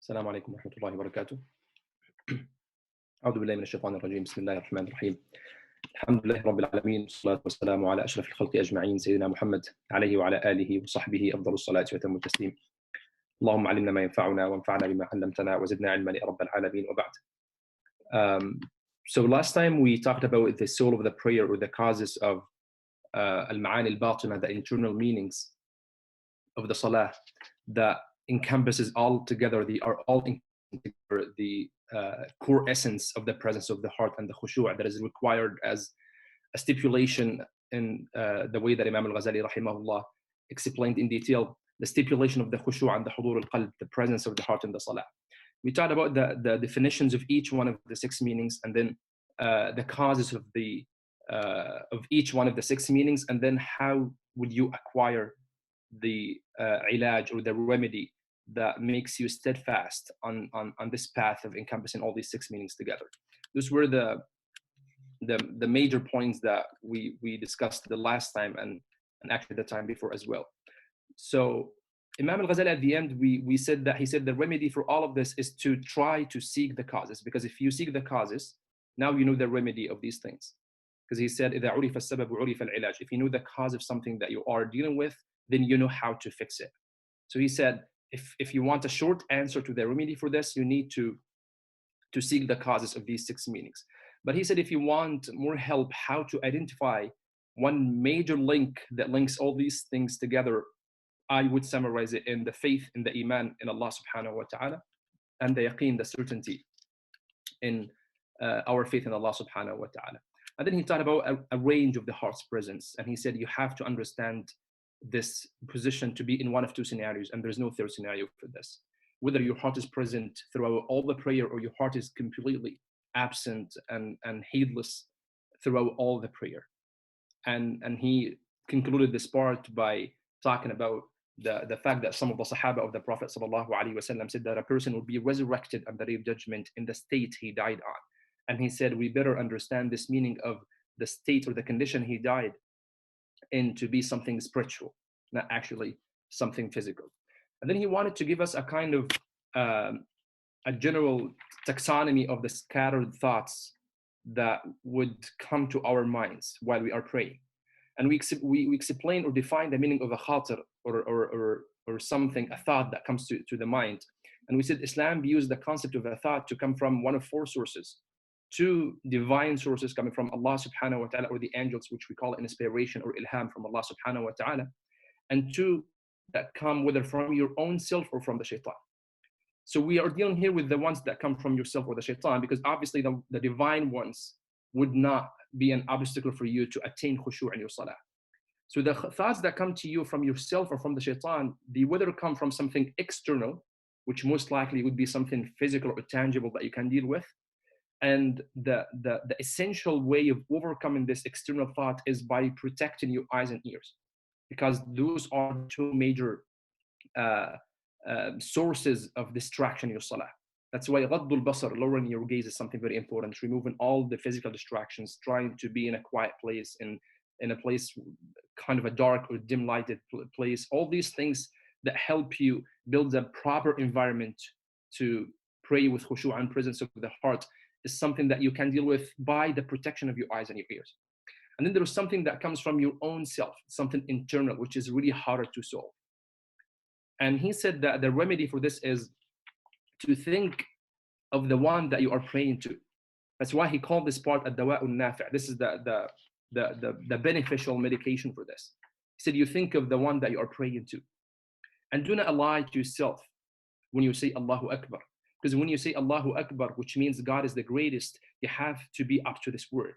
السلام عليكم ورحمة الله وبركاته. أعوذ بالله من الشيطان الرجيم. بسم الله الرحمن الرحيم. الحمد لله رب العالمين، والصلاة والسلام على أشرف الخلق أجمعين، سيدنا محمد عليه وعلى آله وصحبه أفضل الصلاة وأتم التسليم. اللهم علمنا ما ينفعنا وانفعنا بما علمتنا وزدنا علما يا رب العالمين وبعد. So last time we talked about the soul of the prayer, or the causes of al-ma'ani al-batina, the internal meanings of the salah that encompasses all together, the core essence of the presence of the heart and the khushu' that is required as a stipulation in the way that Imam al-Ghazali rahimahullah explained in detail the stipulation of the khushu' and the hudur al-qalb, the presence of the heart in the salah. We talked about the definitions of each one of the six meanings, and then the causes of each one of the six meanings, and then how would you acquire the ilaj, or the remedy that makes you steadfast on this path of encompassing all these six meanings together. Those were the major points that we discussed the last time, and actually the time before as well. So Imam al-Ghazali at the end, he said the remedy for all of this is to try to seek the causes, because if you seek the causes, now you know the remedy of these things. Because he said, إذا عرف السبب عرف العلاج. If you know the cause of something that you are dealing with, then you know how to fix it. So he said, if you want a short answer to the remedy for this, you need to seek the causes of these six meanings. But he said, if you want more help how to identify one major link that links all these things together, I would summarize it in the faith, in the iman in Allah subhanahu wa ta'ala, and the yaqeen, the certainty in our faith in Allah subhanahu wa ta'ala. And then he talked about a range of the heart's presence. And he said, you have to understand this position to be in one of two scenarios, and there's no third scenario for this. Whether your heart is present throughout all the prayer, or your heart is completely absent and heedless throughout all the prayer. And he concluded this part by talking about the fact that some of the Sahaba of the Prophet ﷺ said that a person will be resurrected on the day of judgment in the state he died on. And he said, we better understand this meaning of the state or the condition he died in to be something spiritual, not actually something physical. And then he wanted to give us a kind of a general taxonomy of the scattered thoughts that would come to our minds while we are praying. And we explain or define the meaning of a khatir, or something, a thought that comes to the mind. And we said Islam views the concept of a thought to come from one of four sources. Two divine sources coming from Allah subhanahu wa ta'ala, or the angels, which we call inspiration or ilham from Allah subhanahu wa ta'ala. And two that come whether from your own self or from the shaitan. So we are dealing here with the ones that come from yourself or the shaitan, because obviously the divine ones would not be an obstacle for you to attain khushu' in your salah. So the thoughts that come to you from yourself or from the shaitan, they whether come from something external, which most likely would be something physical or tangible that you can deal with. And the essential way of overcoming this external thought is by protecting your eyes and ears, because those are two major sources of distraction in your salah. That's why ghaddul basar, lowering your gaze, is something very important. Removing all the physical distractions, trying to be in a quiet place, in a place kind of a dark or dim lighted place. All these things that help you build a proper environment to pray with khushu' and presence of the heart is something that you can deal with by the protection of your eyes and your ears. And then there is something that comes from your own self, something internal, which is really harder to solve. And he said that the remedy for this is to think of the one that you are praying to. That's why he called this part ad-dawa'u nafi'. This is the beneficial medication for this. He said, you think of the one that you are praying to. And do not lie to yourself when you say Allahu Akbar. Because when you say Allahu Akbar, which means God is the greatest, you have to be up to this word.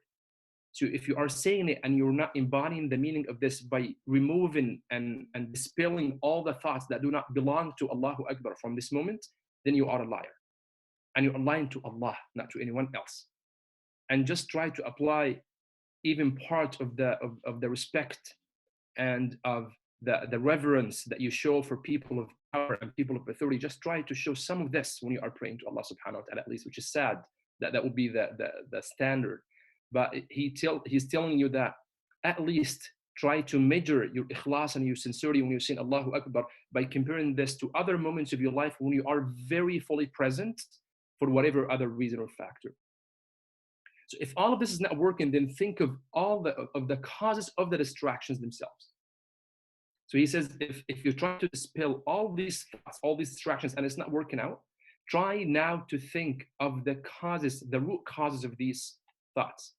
So if you are saying it and you're not embodying the meaning of this by removing and dispelling all the thoughts that do not belong to Allahu Akbar from this moment, then you are a liar. And you're lying to Allah, not to anyone else. And just try to apply even part of the respect and of the reverence that you show for people of power and people of authority. Just try to show some of this when you are praying to Allah subhanahu wa ta'ala, at least, which is sad that would be the standard. But he's telling you that at least try to measure your ikhlas and your sincerity when you're saying Allahu Akbar by comparing this to other moments of your life when you are very fully present for whatever other reason or factor. So if all of this is not working, then think of all the causes of the distractions themselves. So he says, if you're trying to dispel all these thoughts, all these distractions, and it's not working out, try now to think of the causes, the root causes of these thoughts.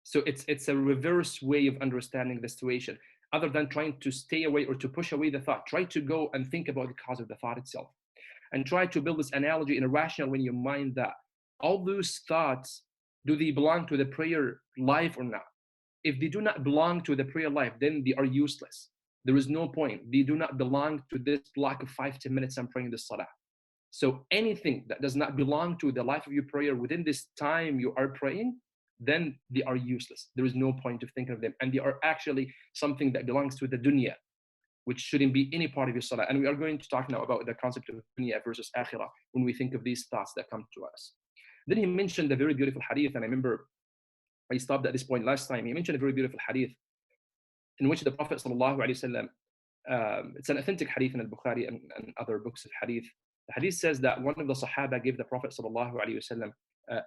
So it's a reverse way of understanding the situation. Other than trying to stay away or to push away the thought, try to go and think about the cause of the thought itself. And try to build this analogy in a rational way in your mind that all those thoughts, do they belong to the prayer life or not? If they do not belong to the prayer life, then they are useless. There is no point. They do not belong to this block of 5-10 minutes I'm praying the salah. So anything that does not belong to the life of your prayer within this time you are praying, then they are useless. There is no point of thinking of them. And they are actually something that belongs to the dunya, which shouldn't be any part of your salah. And we are going to talk now about the concept of dunya versus akhirah when we think of these thoughts that come to us. Then he mentioned a very beautiful hadith, and I remember I stopped at this point last time. He mentioned a very beautiful hadith in which the Prophet sallallahu alaihi wasallam, it's an authentic hadith in Al-Bukhari and other books of hadith. The hadith says that one of the Sahaba gave the Prophet sallallahu alaihi wasallam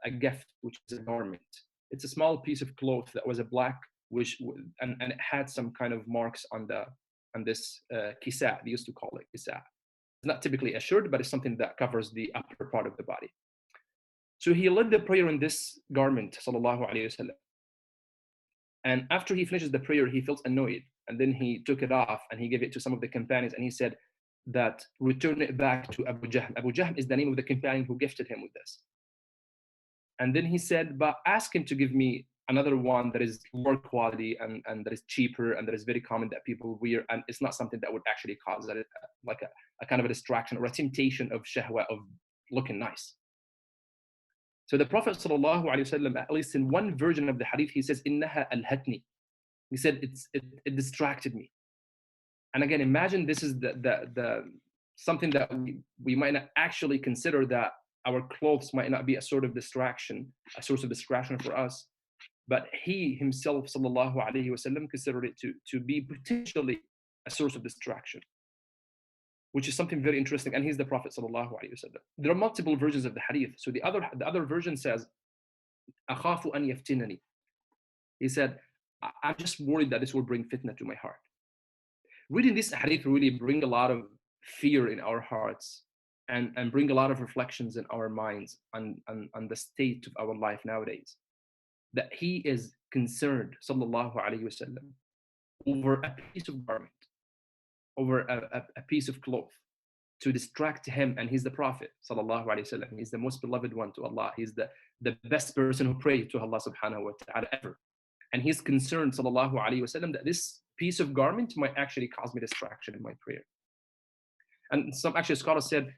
a gift, which is a garment. It's a small piece of cloth that was a black, and it had some kind of marks on this kisa. They used to call it kisa. It's not typically a shirt, but it's something that covers the upper part of the body. So he led the prayer in this garment, sallallahu alaihi wasallam. And after he finishes the prayer, he felt annoyed. And then he took it off and he gave it to some of the companions. And he said that return it back to Abu Jahm. Abu Jahm is the name of the companion who gifted him with this. And then he said, but ask him to give me another one that is lower quality and that is cheaper and that is very common that people wear. And it's not something that would actually cause like a kind of a distraction or a temptation of shahwa, of looking nice. So the Prophet ﷺ, at least in one version of the hadith, he says, "Innaha alhatni." He said, it distracted me. And again, imagine this is the something that we might not actually consider, that our clothes might not be a sort of distraction, a source of distraction for us. But he himself, sallallahu alaihi wasallam, considered it to be potentially a source of distraction, which is something very interesting. And he's the Prophet sallallahu alaihi wasallam. There are multiple versions of the hadith. So the other version says, "Akhafu an yaftinani." He said, I'm just worried that this will bring fitna to my heart. Reading this hadith really bring a lot of fear in our hearts and bring a lot of reflections in our minds on the state of our life nowadays. That he is concerned, sallallahu alaihi wasallam, over a piece of garment, over a piece of cloth, to distract him. And he's the Prophet, sallallahu alaihi wasallam. He's the most beloved one to Allah. He's the best person who prayed to Allah subhanahu wa ta'ala ever. And he's concerned, sallallahu alaihi wasallam, that this piece of garment might actually cause me distraction in my prayer. And some actually scholars said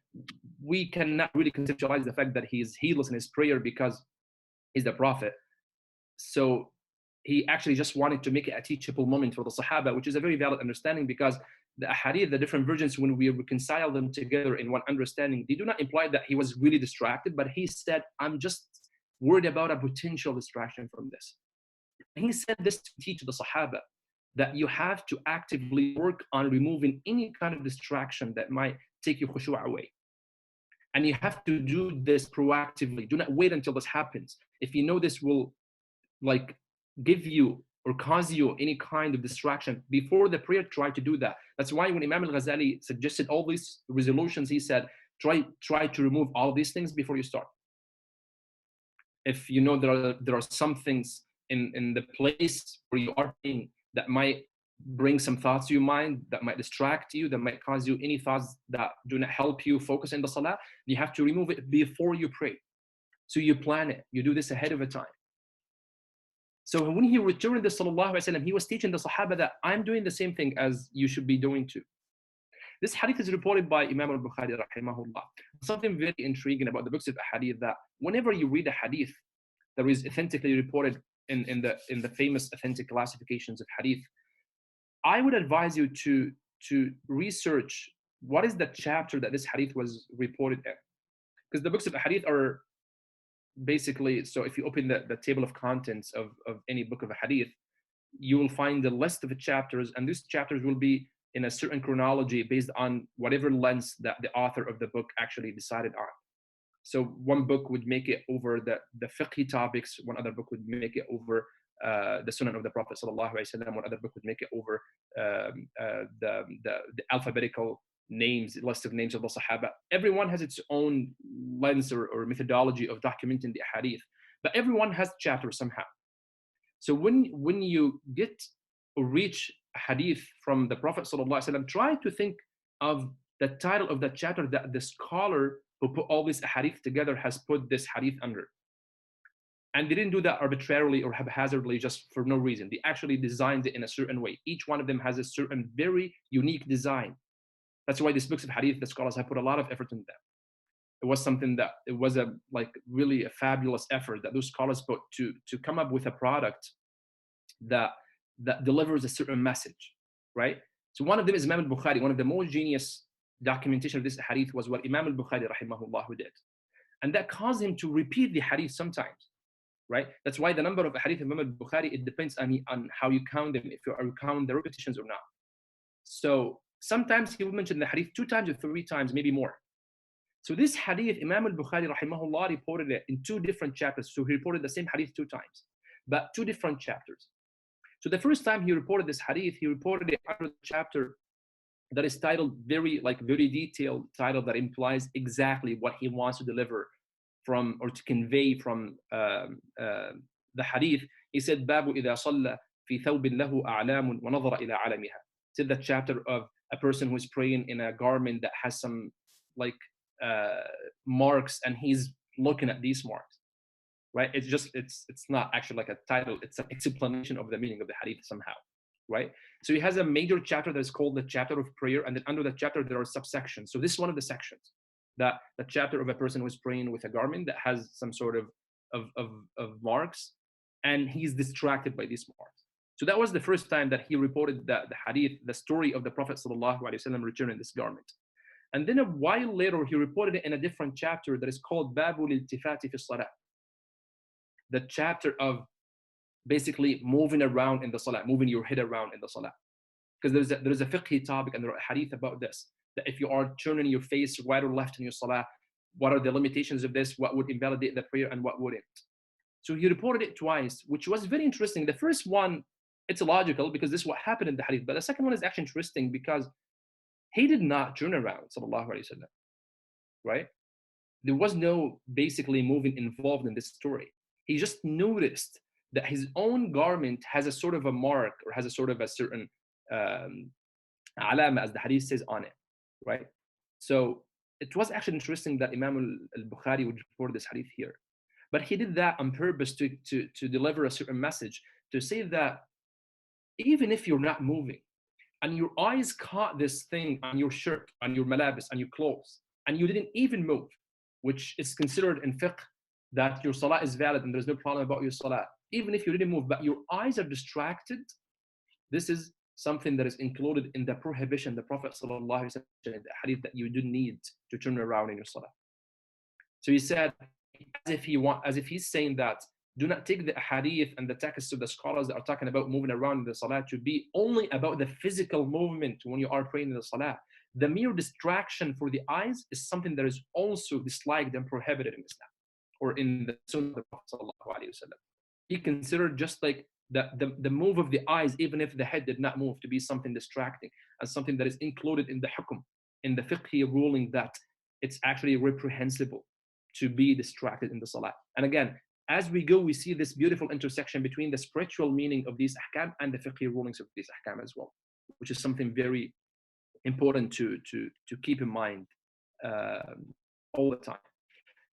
we cannot really conceptualize the fact that he is heedless in his prayer because he's the Prophet. So he actually just wanted to make it a teachable moment for the Sahaba, which is a very valid understanding, because the hadith, the different versions, when we reconcile them together in one understanding, they do not imply that he was really distracted, but he said, I'm just worried about a potential distraction from this. And he said this to teach the Sahaba that you have to actively work on removing any kind of distraction that might take your khushu' away. And you have to do this proactively. Do not wait until this happens. If you know this will give you or cause you any kind of distraction before the prayer, try to do that. That's why when Imam al-Ghazali suggested all these resolutions, he said, try to remove all these things before you start. If you know there are some things in the place where you are praying that might bring some thoughts to your mind, that might distract you, that might cause you any thoughts that do not help you focus in the salah, you have to remove it before you pray. So you plan it, you do this ahead of a time. So when he returned the sallallahu alaihi wasallam, he was teaching the Sahaba that I'm doing the same thing as you should be doing too. This hadith is reported by Imam al-Bukhari rahimahullah. Something very intriguing about the books of hadith, that whenever you read a hadith that is authentically reported in the famous authentic classifications of hadith, I would advise you to research what is the chapter that this hadith was reported in. Because the books of hadith are basically, so if you open the table of contents of any book of a hadith, you will find the list of the chapters, and these chapters will be in a certain chronology based on whatever lens that the author of the book actually decided on. So one book would make it over the fiqh topics, one other book would make it over the Sunnah of the Prophet sallallahu alaihi wasallam, one other book would make it over the alphabetical names, list of names of the Sahaba. Everyone has its own lens or methodology of documenting the hadith, but everyone has chapters somehow. So when you get or reach a hadith from the Prophet sallallahu alaihi wasallam, try to think of the title of that chapter that the scholar who put all these hadith together has put this hadith under. And they didn't do that arbitrarily or haphazardly just for no reason. They actually designed it in a certain way. Each one of them has a certain very unique design. That's why these books of hadith, the scholars have put a lot of effort in them. It was something that it was really a fabulous effort that those scholars put to come up with a product that delivers a certain message, right? So one of them is Imam al-Bukhari. One of the most genius documentation of this hadith was what Imam al-Bukhari rahimahullah did. And that caused him to repeat the hadith sometimes, right? That's why the number of hadith of Imam al-Bukhari, it depends on how you count them, if you count the repetitions or not. So sometimes he will mention the hadith 2 times or 3 times, maybe more. So this hadith, Imam al-Bukhari rahimahullah reported it in 2 different chapters. So he reported the same hadith 2 times, but 2 different chapters. So the first time he reported this hadith, he reported it under the chapter that is titled very detailed title that implies exactly what he wants to deliver from or to convey from the hadith. He said, "Babu idha salla fi thawbin lahu a'lamun wa nadhara ila 'alamiha." Said the chapter of a person who is praying in a garment that has some marks, and he's looking at these marks. Right? It's not actually like a title, it's an explanation of the meaning of the hadith somehow, right? So he has a major chapter that is called the chapter of prayer, and then under the chapter there are subsections. So this is one of the sections, that the chapter of a person who is praying with a garment that has some sort of marks, and he's distracted by these marks. So that was the first time that he reported the hadith, the story of the Prophet sallallahu alaihi wasallam returning this garment. And then a while later, he reported it in a different chapter that is called Babu liltifati fi salat, the chapter of basically moving around in the salah, moving your head around in the salah. Because there's a fiqhi topic and there are hadith about this, that if you are turning your face right or left in your salah, what are the limitations of this? What would invalidate the prayer and what wouldn't? So he reported it twice, which was very interesting. The first one, it's illogical because this is what happened in the hadith. But the second one is actually interesting because he did not turn around, sallallahu alaihi wasallam, right? There was no basically moving involved in this story. He just noticed that his own garment has a sort of a mark or has a sort of a certain alama, as the hadith says, on it, right? So it was actually interesting that Imam al-Bukhari would report this hadith here. But he did that on purpose to deliver a certain message, to say that even if you're not moving and your eyes caught this thing on your shirt, on your malabis, on your clothes, and you didn't even move, which is considered in fiqh that your salah is valid and there's no problem about your salah, even if you didn't move, but your eyes are distracted, this is something that is included in the prohibition, the Prophet sallallahu alaihi wasallam, the hadith, that you do need to turn around in your salah. So he said, as if he's saying that, do not take the hadith and the texts of the scholars that are talking about moving around in the salah to be only about the physical movement when you are praying in the salah. The mere distraction for the eyes is something that is also disliked and prohibited in Islam, or in the Sunnah of the Prophet sallallahu alaihi wasallam. He considered just like the move of the eyes, even if the head did not move, to be something distracting and something that is included in the hukum, in the fiqhi ruling, that it's actually reprehensible to be distracted in the salah. And again, as we go, we see this beautiful intersection between the spiritual meaning of these ahkam and the fiqhi rulings of these ahkam as well, which is something very important to keep in mind all the time.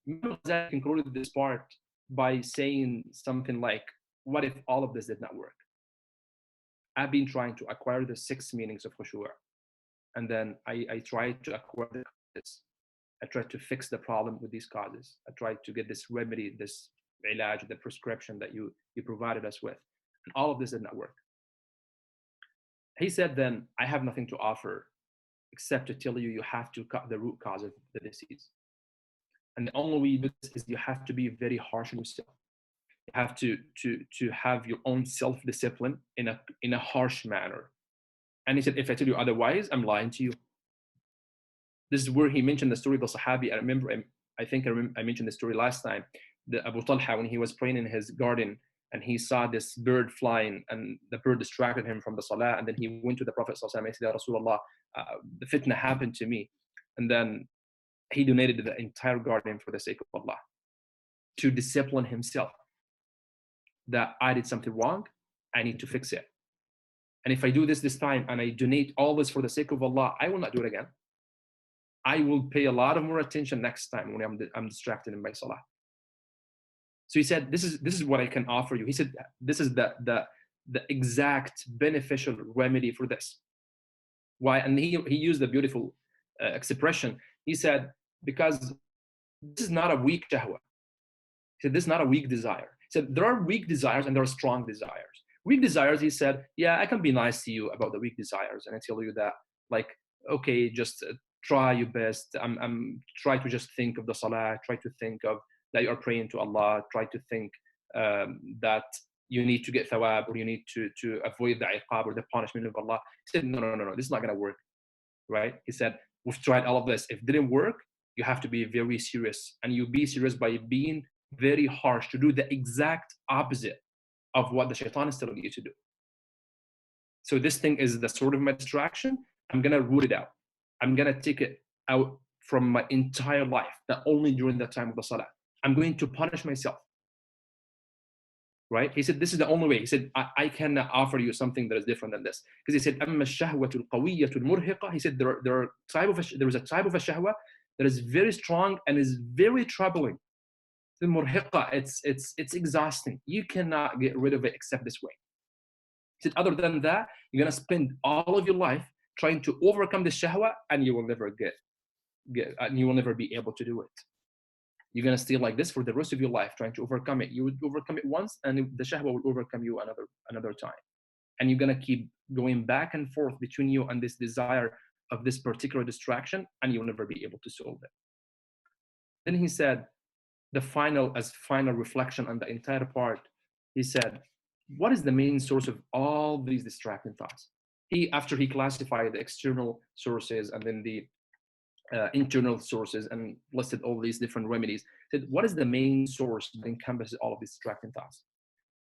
Ghazali concluded this part by saying something like, what if all of this did not work? I've been trying to acquire the 6 meanings of khushu', and then I tried to acquire this. I tried to fix the problem with these causes. I tried to get this remedy, this ilaj, the prescription that you provided us with. And all of this did not work. He said, then I have nothing to offer except to tell you have to cut the root cause of the disease. And the only way you do this is you have to be very harsh on yourself. You have to have your own self-discipline in a harsh manner. And he said, if I tell you otherwise, I'm lying to you. This is where he mentioned the story of the Sahabi. I remember, I mentioned the story last time. The Abu Talha, when he was praying in his garden and he saw this bird flying and the bird distracted him from the Salah. And then he went to the Prophet ﷺ and said, Ya Rasulullah, the fitna happened to me. And then he donated the entire garden for the sake of Allah to discipline himself that I did something wrong, I need to fix it. And if I do this time and I donate all this for the sake of Allah, I will not do it again. I will pay a lot of more attention next time when I'm distracted in my salah. So he said, this is what I can offer you. He said, this is the exact beneficial remedy for this. Why? And he used a beautiful expression. He said, because this is not a weak shahwa. He said, this is not a weak desire. He said, there are weak desires and there are strong desires. Weak desires, he said, yeah, I can be nice to you about the weak desires. And I tell you that, like, okay, just try your best. I'm try to just think of the salah, try to think of that you are praying to Allah, try to think that you need to get thawab or you need to avoid the iqab or the punishment of Allah. He said, no, this is not going to work, right? He said, we've tried all of this. If it didn't work, you have to be very serious. And you be serious by being very harsh to do the exact opposite of what the shaitan is telling you to do. So this thing is the sort of my distraction. I'm going to root it out. I'm going to take it out from my entire life, not only during the time of the salah. I'm going to punish myself. Right? He said, this is the only way. He said, I cannot offer you something that is different than this. Because he said, أَمَّا الشَّهْوَةُ الْقَوِيَّةُ الْمُرْهِقَةُ. He said, there is a type of a shahwa that is very strong and is very troubling. The murhiqa, it's exhausting. You cannot get rid of it except this way. He said, other than that, you're gonna spend all of your life trying to overcome the shahwa, and you will never you will never be able to do it. You're gonna stay like this for the rest of your life, trying to overcome it. You would overcome it once, and the shahwa will overcome you another time. And you're gonna keep going back and forth between you and this desire of this particular distraction, and you'll never be able to solve it. Then he said, the final reflection on the entire part, he said, what is the main source of all these distracting thoughts? After he classified the external sources and then the internal sources and listed all these different remedies, said, what is the main source that encompasses all of these distracting thoughts?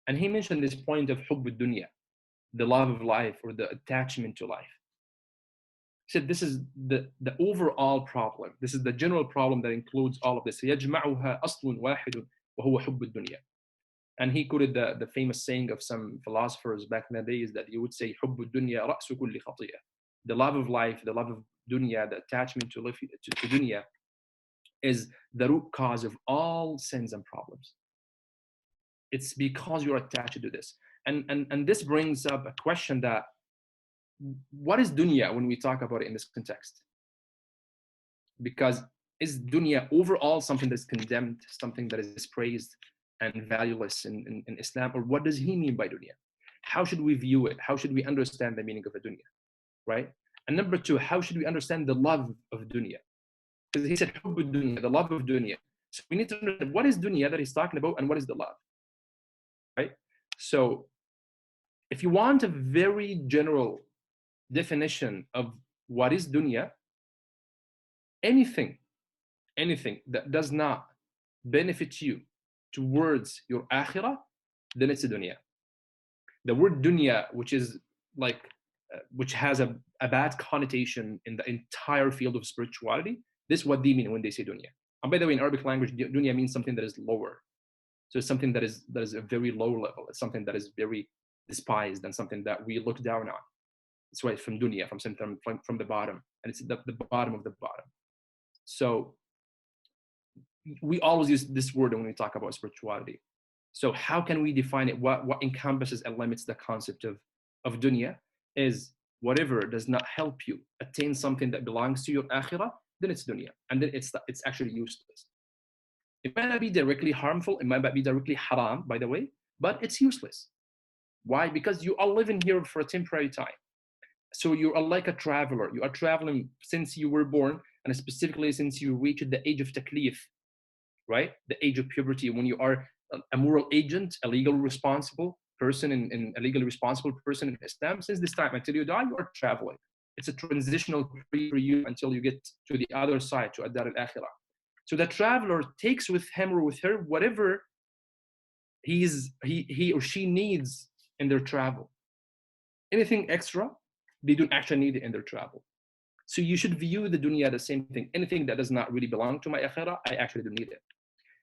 And he mentioned this point of hubb dunya, the love of life or the attachment to life. He said, this is the overall problem. This is the general problem that includes all of this. يَجْمَعُهَا أَصْلٌ وَاحِدٌ وَهُوَ حُبُّ الدُّنْيَا. And he quoted the famous saying of some philosophers back in the days that you would say, حُبُّ الدُّنْيا رَأْسُ كُلِّ خَطِيئَةٍ. The love of life, the love of dunya, the attachment to dunya is the root cause of all sins and problems. It's because you're attached to this. And this brings up a question that, what is dunya when we talk about it in this context? Because is dunya overall something that's condemned, something that is praised and valueless in Islam? Or what does he mean by dunya? How should we view it? How should we understand the meaning of a dunya? Right? And number two, how should we understand the love of dunya? Because he said, dunya, the love of dunya. So we need to understand what is dunya that he's talking about and what is the love. Right? So if you want a very general definition of what is dunya, anything that does not benefit you towards your akhirah, then it's a dunya. The word dunya, which is like, which has a bad connotation in the entire field of spirituality, this is what they mean when they say dunya. And by the way, in Arabic language, dunya means something that is lower. So it's something that is a very low level. It's something that is very despised and something that we look down on. It's right from dunya, from the bottom, and it's the bottom of the bottom. So we always use this word when we talk about spirituality. So how can we define it? What encompasses and limits the concept of dunya is whatever does not help you attain something that belongs to your akhirah, then it's dunya, and then it's actually useless. It might not be directly harmful, it might not be directly haram, by the way, but it's useless. Why? Because you are living here for a temporary time. So you are like a traveler. You are traveling since you were born, and specifically since you reached the age of taklif, right? The age of puberty, when you are a moral agent, a legal responsible person, in a legally responsible person in Islam since this time until you die. You are traveling. It's a transitional period for you until you get to the other side, to Ad-Dar al-Akhirah. So the traveler takes with him or with her whatever he or she needs in their travel. Anything extra, they don't actually need it in their travel. So you should view the dunya the same thing. Anything that does not really belong to my akhirah, I actually don't need it.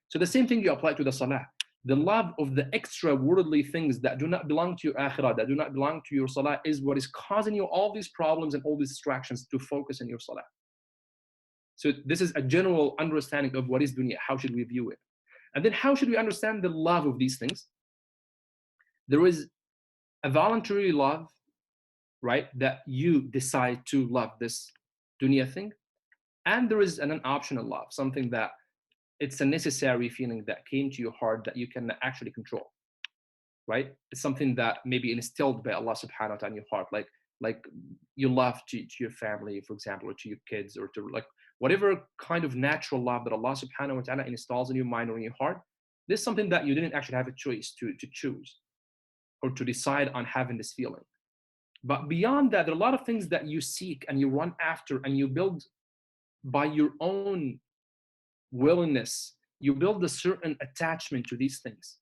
So the same thing you apply to the salah. The love of the extra worldly things that do not belong to your akhirah, that do not belong to your salah, is what is causing you all these problems and all these distractions to focus on your salah. So this is a general understanding of what is dunya. How should we view it? And then how should we understand the love of these things? There is a voluntary love, right? That you decide to love this dunya thing. And there is an optional love, something that it's a necessary feeling that came to your heart that you can actually control, right? It's something that maybe instilled by Allah subhanahu wa ta'ala in your heart, like you love to your family, for example, or to your kids, or to like whatever kind of natural love that Allah subhanahu wa ta'ala installs in your mind or in your heart. This is something that you didn't actually have a choice to choose or to decide on having this feeling. But beyond that, there are a lot of things that you seek and you run after and you build by your own willingness. You build a certain attachment to these things.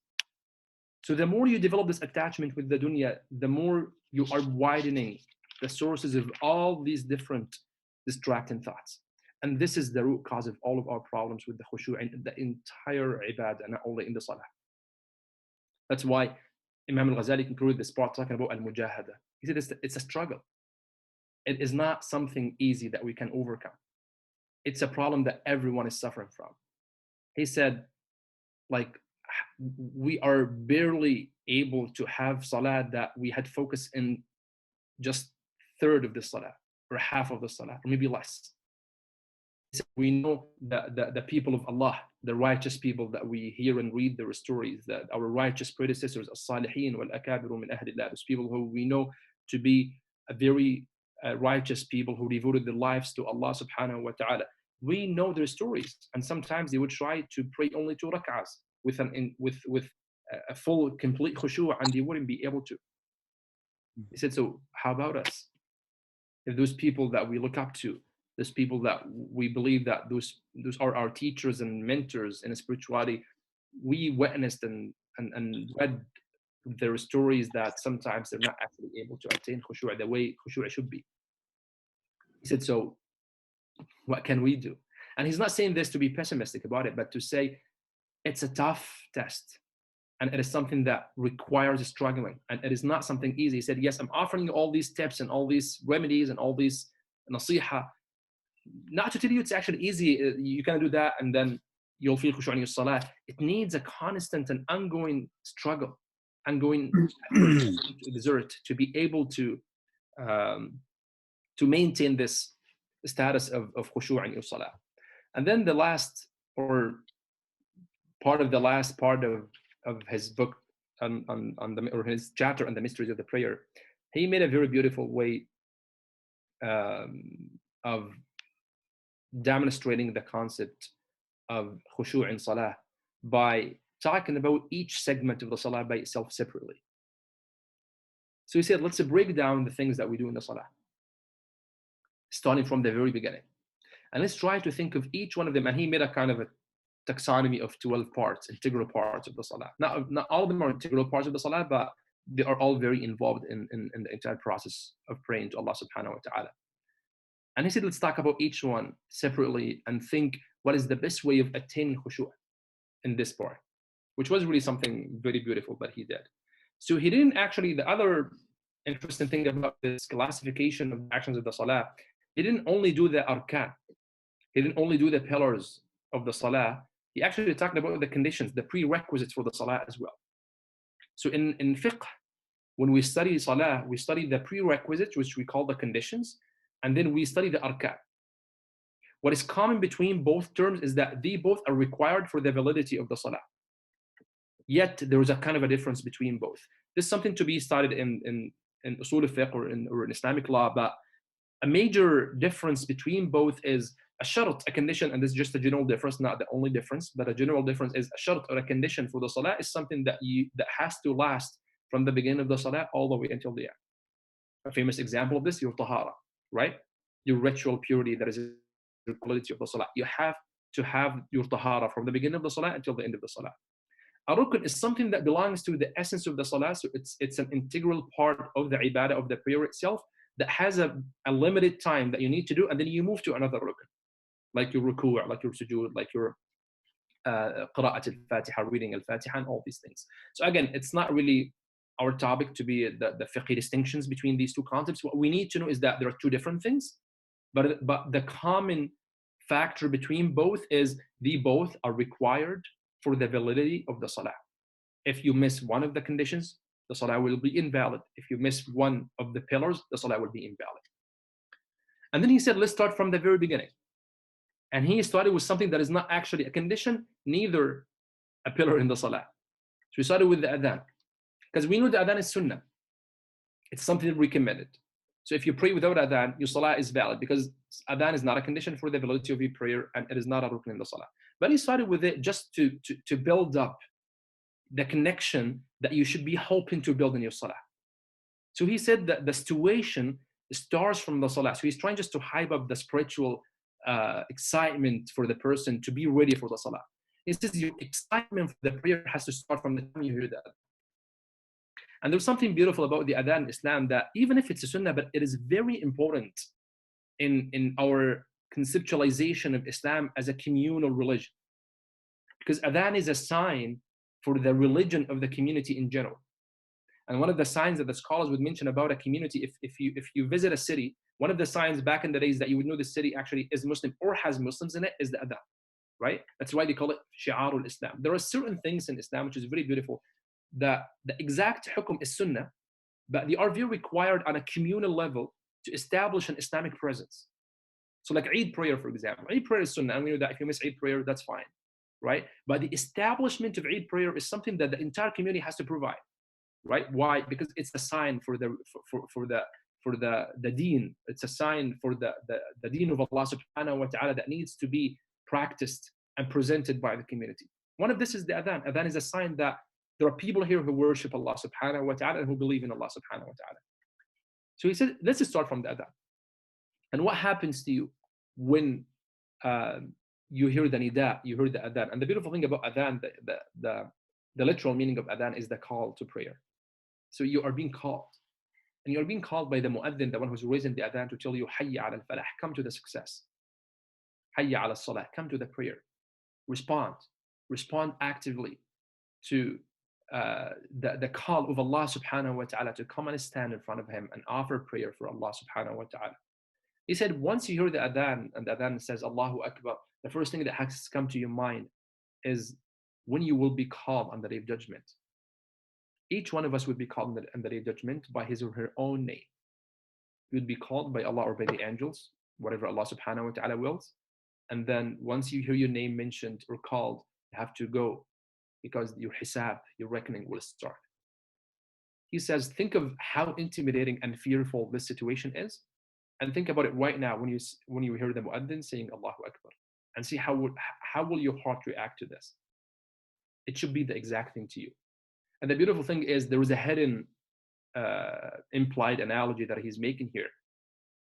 So the more you develop this attachment with the dunya, the more you are widening the sources of all these different distracting thoughts. And this is the root cause of all of our problems with the khushu' and the entire ibadah, not only in the salah. That's why Imam al-Ghazali concluded this part talking about al-mujahada. He said it's a struggle. It is not something easy that we can overcome. It's a problem that everyone is suffering from. He said, like, we are barely able to have salah that we had focused in just third of the salah or half of the salah or maybe less. We know that the people of Allah, the righteous people that we hear and read their stories, that our righteous predecessors, as-salihin wal-akabiru min ahlillah, those people who we know to be a very righteous people who devoted their lives to Allah subhanahu wa ta'ala. We know their stories, and sometimes they would try to pray only 2 rak'ahs with a full, complete khushu', and they wouldn't be able to. He said, so how about us? If those people that we look up to, those people that we believe that those are our teachers and mentors in spirituality, we witnessed and read their stories that sometimes they're not actually able to attain khushu' the way khushu' should be. He said, so what can we do? And he's not saying this to be pessimistic about it, but to say it's a tough test. And it is something that requires struggling. And it is not something easy. He said, yes, I'm offering you all these tips and all these remedies and all these nasiha, not to tell you it's actually easy. You can do that and then you'll feel khushu' in your salah. It needs a constant and ongoing struggle, ongoing exert to be able to maintain this status of khushu' in your salah. And then the last, or part of the last part of his book or his chapter on the mysteries of the prayer, he made a very beautiful way of demonstrating the concept of khushu' in salah by talking about each segment of the salah by itself separately. So he said, let's break down the things that we do in the salah, starting from the very beginning. And let's try to think of each one of them. And he made a kind of a taxonomy of 12 parts, integral parts of the salah. Not all of them are integral parts of the salah, but they are all very involved in the entire process of praying to Allah subhanahu wa ta'ala. And he said, let's talk about each one separately and think what is the best way of attaining khushu' in this part, which was really something very beautiful that he did. So he didn't actually, the other interesting thing about this classification of actions of the salah, he didn't only do the arkan. He didn't only do the pillars of the salah. He actually talked about the conditions, the prerequisites for the salah as well. So in fiqh, when we study salah, we study the prerequisites, which we call the conditions, and then we study the arkan. What is common between both terms is that they both are required for the validity of the salah. Yet there is a kind of a difference between both. This is something to be studied in usul al-fiqh or in Islamic law, but a major difference between both is a shart, a condition, and this is just a general difference, not the only difference, but a general difference is a shart or a condition for the salah is something that has to last from the beginning of the salah all the way until the end. A famous example of this, your tahara, right? Your ritual purity, that is the quality of the salah. You have to have your tahara from the beginning of the salah until the end of the salah. A rukn is something that belongs to the essence of the salah, so it's an integral part of the ibadah, of the prayer itself, that has a limited time that you need to do, and then you move to another rukn, like your ruku', like your sujood, like your qira'at al-Fatiha, reading al-Fatiha, and all these things. So again, it's not really our topic to be the fiqh distinctions between these two concepts. What we need to know is that there are two different things, but the common factor between both is they both are required for the validity of the salah. If you miss one of the conditions, the salah will be invalid. If you miss one of the pillars, the salah will be invalid. And then he said, let's start from the very beginning. And he started with something that is not actually a condition, neither a pillar in the salah. So he started with the adhan. Because we know the adhan is sunnah. It's something recommended. So if you pray without adhan, your salah is valid, because adhan is not a condition for the validity of your prayer, and it is not a rukn in the salah. But he started with it just to build up the connection that you should be hoping to build in your salah. So he said that the situation starts from the salah. So he's trying just to hype up the spiritual excitement for the person to be ready for the salah. He says your excitement for the prayer has to start from the time you hear that. And there's something beautiful about the adhan in Islam, that even if it's a sunnah, but it is very important in our conceptualization of Islam as a communal religion. Because adhan is a sign for the religion of the community in general. And one of the signs that the scholars would mention about a community, if you visit a city, one of the signs back in the days that you would know the city actually is Muslim or has Muslims in it is the adhan, right? That's why they call it shi'arul Islam. There are certain things in Islam which is very beautiful, that the exact hukum is sunnah, but they are very required on a communal level to establish an Islamic presence. So like Eid prayer, for example. Eid prayer is sunnah, and we know that if you miss Eid prayer, that's fine, right? But the establishment of Eid prayer is something that the entire community has to provide, right? Why? Because it's a sign for the deen. It's a sign for the deen of Allah subhanahu wa ta'ala that needs to be practiced and presented by the community. One of this is the adhan. Adhan is a sign that there are people here who worship Allah subhanahu wa ta'ala and who believe in Allah subhanahu wa ta'ala. So he said, let's start from the adhan. And what happens to you when you hear the nida, you hear the adhan? And the beautiful thing about adhan, the literal meaning of adhan is the call to prayer. So you are being called. And you're being called by the mu'adhin, the one who's raising the adhan, to tell you, hayya ala al-falah, come to the success. Hayya ala al-salah, come to the prayer. Respond actively to the call of Allah subhanahu wa ta'ala, to come and stand in front of him and offer prayer for Allah subhanahu wa ta'ala. He said, once you hear the adhan, and the adhan says Allahu Akbar, the first thing that has come to your mind is when you will be called on the day of judgment. Each one of us would be called on the day of judgment by his or her own name. You would be called by Allah or by the angels, whatever Allah subhanahu wa ta'ala wills. And then once you hear your name mentioned or called, you have to go, because your hisab, your reckoning will start. He says, think of how intimidating and fearful this situation is, and think about it right now when you hear the mu'adhin saying Allahu Akbar, and see how will your heart react to this. It should be the exact thing to you. And the beautiful thing is there is a hidden implied analogy that he's making here,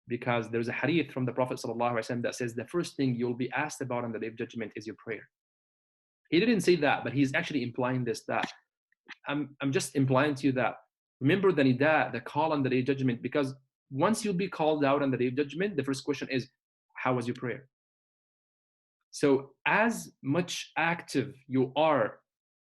because there's a hadith from the Prophet ﷺ that says the first thing you'll be asked about on the day of judgment is your prayer. He didn't say that, but he's actually implying this, that I'm just implying to you that remember the nida, the call on the day of judgment, because once you'll be called out on the day of judgment, the first question is, how was your prayer? So as much active you are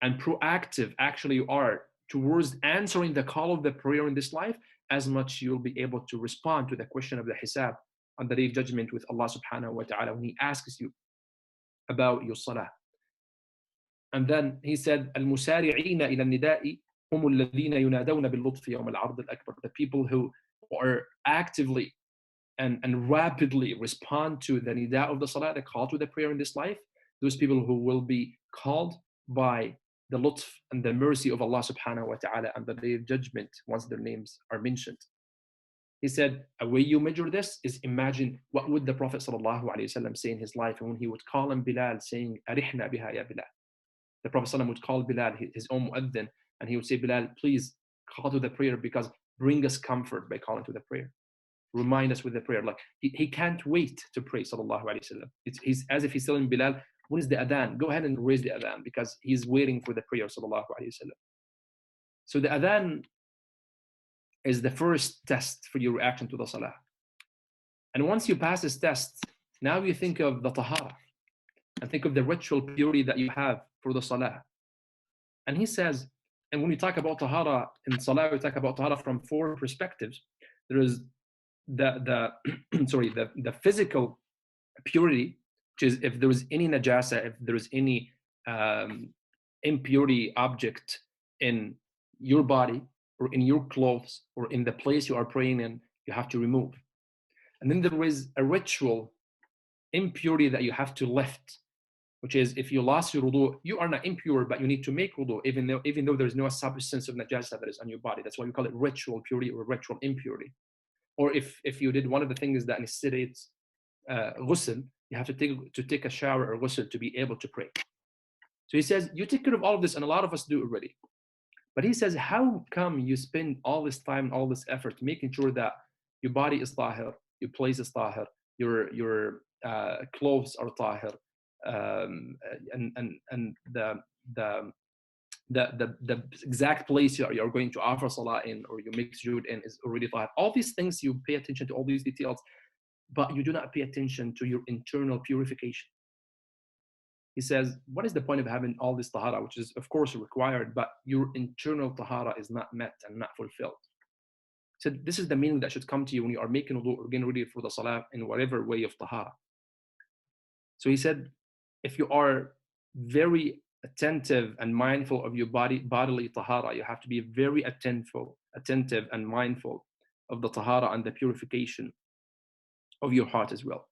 and proactive actually you are towards answering the call of the prayer in this life, as much you'll be able to respond to the question of the hisab on the day of judgment with Allah subhanahu wa ta'ala when he asks you about your salah. And then he said, المسارعين إلى النداء هم الذين ينادون باللطف يوم العرض الأكبر. The people who are actively and rapidly respond to the nida of the salah, the call to the prayer in this life, those people who will be called by the lutf and the mercy of Allah subhanahu wa ta'ala on the day of judgment once their names are mentioned. He said, a way you measure this is imagine what would the Prophet ﷺ say in his life when he would call him Bilal saying, Arihna biha ya Bilal. The Prophet ﷺ would call Bilal, his own mu'adhin, and he would say, Bilal, please call to the prayer because bring us comfort by calling to the prayer. Remind us with the prayer. Like he can't wait to pray, sallallahu alaihi wasallam. He's as if he's telling Bilal, when is the adhan? Go ahead and raise the adhan because he's waiting for the prayer, sallallahu alaihi wasallam. So the adhan is the first test for your reaction to the salah. And once you pass this test, now you think of the tahara and think of the ritual purity that you have for the salah. And he says, and when we talk about tahara in salah, we talk about tahara from four perspectives. There is the sorry, the physical purity, which is if there is any najasa, if there is any impurity object in your body or in your clothes or in the place you are praying in, you have to remove. And then there is a ritual impurity that you have to lift, which is if you lost your wudu, you are not impure, but you need to make wudu, even though there's no substance of najasa that is on your body. That's why we call it ritual purity or ritual impurity. Or if you did one of the things that necessitates ghusl, you have to take a shower or ghusl to be able to pray. So he says, you take care of all of this, and a lot of us do already. But he says, how come you spend all this time, all this effort making sure that your body is tahir, your place is tahir, your clothes are tahir, and the exact place you're going to offer salah in or you make sujood in is already tahir. All these things, you pay attention to all these details, but you do not pay attention to your internal purification. He says, what is the point of having all this tahara, which is of course required, but your internal tahara is not met and not fulfilled? So this is the meaning that should come to you when you are making wudu or getting ready for the salah in whatever way of tahara. So he said, if you are very attentive and mindful of your bodily tahara, you have to be very attentive and mindful of the tahara and the purification of your heart as well.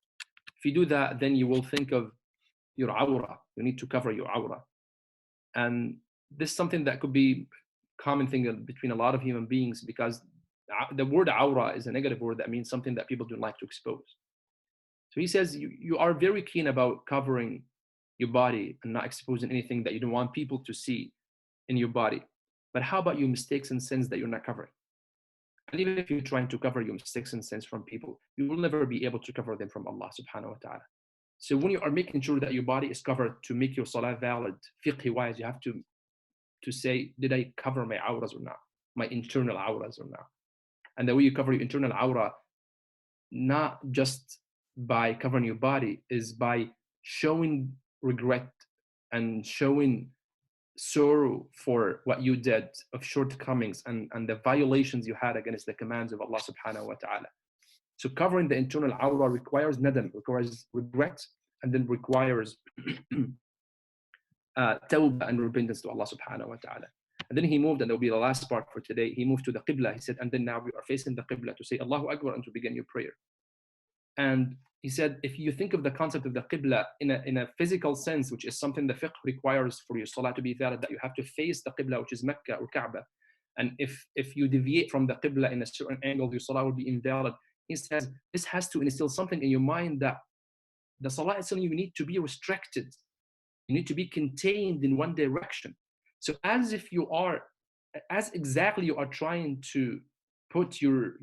If you do that, then you will think of your awra. You need to cover your awra. And this is something that could be a common thing between a lot of human beings, because the word awra is a negative word that means something that people don't like to expose. So he says you are very keen about covering your body and not exposing anything that you don't want people to see in your body. But how about your mistakes and sins that you're not covering? And even if you're trying to cover your mistakes and sins from people, you will never be able to cover them from Allah subhanahu wa ta'ala. So when you are making sure that your body is covered to make your salah valid, fiqh-wise, you have to say, did I cover my awras or not? My internal awras or not? And the way you cover your internal awra, not just by covering your body, is by showing regret and showing sorrow for what you did of shortcomings and the violations you had against the commands of Allah subhanahu wa ta'ala. So covering the internal awra requires nadam, requires regret, and then requires tawbah and repentance to Allah subhanahu wa ta'ala. And then he moved, and that will be the last part for today. He moved to the qibla. He said, and then now we are facing the qibla to say Allahu Akbar and to begin your prayer. And he said, if you think of the concept of the qibla in a physical sense, which is something the fiqh requires for your salah to be valid, that you have to face the qibla, which is Mecca or Kaaba. And if you deviate from the qibla in a certain angle, your salah will be invalid. He says, this has to instill something in your mind that the salah is something you need to be restricted. You need to be contained in one direction. So as exactly you are trying to put your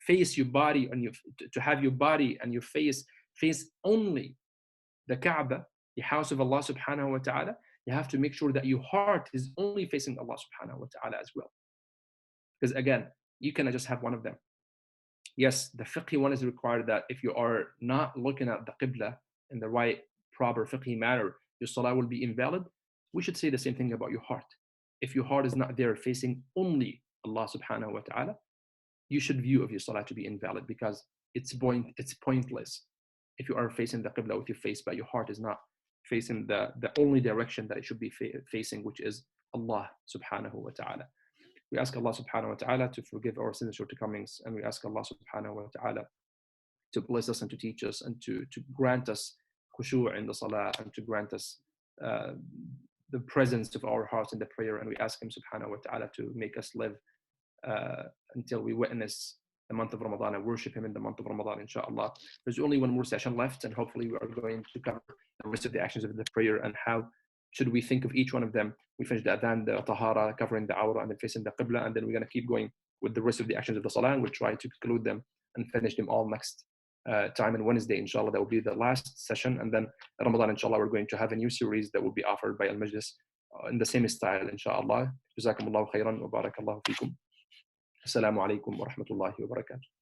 face, your body, and to have your body and your face only the Kaaba, the house of Allah subhanahu wa ta'ala, you have to make sure that your heart is only facing Allah subhanahu wa ta'ala as well. Because again, you cannot just have one of them. Yes, the fiqhi one is required, that if you are not looking at the qibla in the right, proper fiqhi manner, your salah will be invalid. We should say the same thing about your heart. If your heart is not there facing only Allah subhanahu wa ta'ala, you should view of your salah to be invalid, because it's pointless if you are facing the qibla with your face, but your heart is not facing the only direction that it should be facing, which is Allah subhanahu wa ta'ala. We ask Allah subhanahu wa ta'ala to forgive our sins and shortcomings, and we ask Allah subhanahu wa ta'ala to bless us and to teach us and to grant us khushu' in the salah, and to grant us the presence of our hearts in the prayer. And we ask Him subhanahu wa ta'ala to make us live until we witness the month of Ramadan and worship him in the month of Ramadan, inshallah. There's only one more session left, and hopefully we are going to cover the rest of the actions of the prayer and how should we think of each one of them. We finished the adhan, the tahara, covering the awrah, and then facing the qibla, and then we're going to keep going with the rest of the actions of the salah, and we'll try to conclude them and finish them all next time on Wednesday, inshallah. That will be the last session, and then Ramadan, inshallah, we're going to have a new series that will be offered by Al-Majlis in the same style, inshallah. Jazakumullahu khairan wa barakallahu fikum. Assalamu alaikum wa rahmatullahi wa barakatuh.